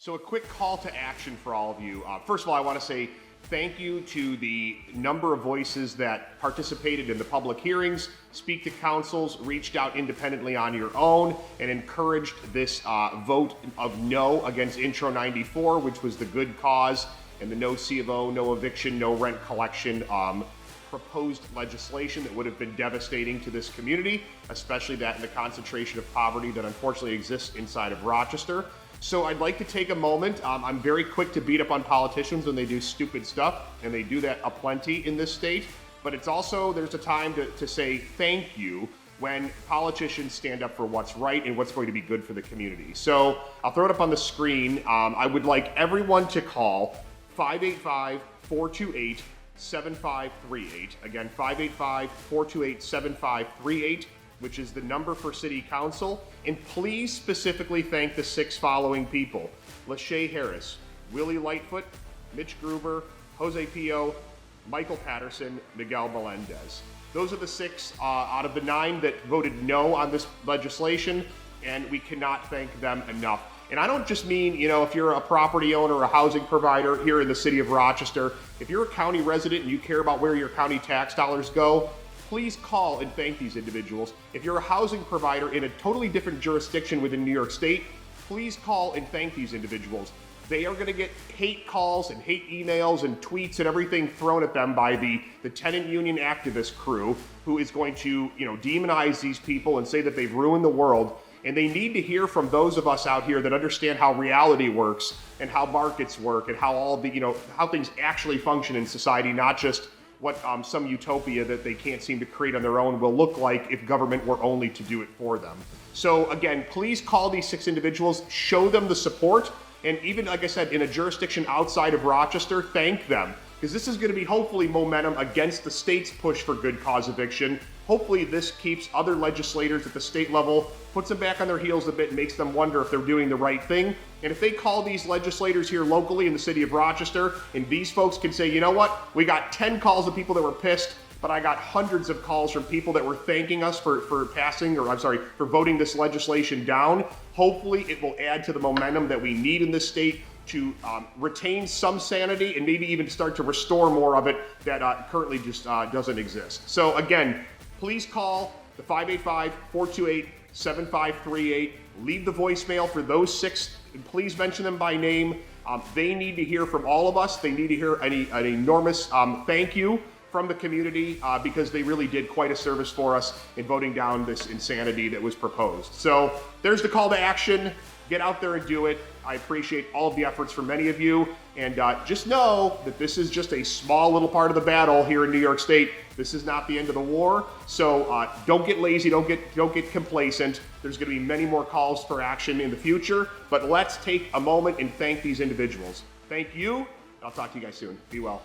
So a quick call to action for all of you. First of all, I want to say thank you to the number of voices that participated in the public hearings, speak to councils, reached out independently on your own, and encouraged this vote of no against Intro 94, which was the good cause, and the no C of O, no eviction, no rent collection proposed legislation that would have been devastating to this community, especially that in the concentration of poverty that unfortunately exists inside of Rochester. So I'd like to take a moment. I'm very quick to beat up on politicians when they do stupid stuff, and they do that aplenty in this state. But it's also, there's a time to say thank you when politicians stand up for what's right and what's going to be good for the community. So I'll throw it up on the screen. I would like everyone to call 585-428-7538. Again, 585-428-7538. Which is the number for City Council. And please specifically thank the 6 following people: Lachey Harris, Willie Lightfoot, Mitch Gruber, Jose Pio, Michael Patterson, Miguel Melendez. Those are the 6 out of the 9 that voted no on this legislation, and we cannot thank them enough. And I don't just mean, if you're a property owner or a housing provider here in the city of Rochester, if you're a county resident and you care about where your county tax dollars go, please call and thank these individuals. If you're a housing provider in a totally different jurisdiction within New York State, please call and thank these individuals. They are going to get hate calls and hate emails and tweets and everything thrown at them by the tenant union activist crew, who is going to, demonize these people and say that they've ruined the world. And they need to hear from those of us out here that understand how reality works and how markets work and how all the, how things actually function in society, not just what some utopia that they can't seem to create on their own will look like if government were only to do it for them. So again, please call these 6 individuals, show them the support, and even, like I said, in a jurisdiction outside of Rochester, thank them. Because this is going to be hopefully momentum against the state's push for good cause eviction. Hopefully this keeps other legislators at the state level, puts them back on their heels a bit, and makes them wonder if they're doing the right thing. And if they call these legislators here locally in the city of Rochester, and these folks can say, you know what, we got 10 calls of people that were pissed, but I got hundreds of calls from people that were thanking us for voting this legislation down. Hopefully it will add to the momentum that we need in this state to retain some sanity and maybe even start to restore more of it that currently just doesn't exist. So again, please call the 585-428-7538. Leave the voicemail for those 6, and please mention them by name. They need to hear from all of us. They need to hear an enormous thank you from the community because they really did quite a service for us in voting down this insanity that was proposed. So there's the call to action. Get out there and do it. I appreciate all of the efforts from many of you, and just know that this is just a small little part of the battle here in New York State. This is not the end of the war, so don't get lazy, don't get complacent. There's going to be many more calls for action in the future, but let's take a moment and thank these individuals. Thank you. I'll talk to you guys soon. Be well.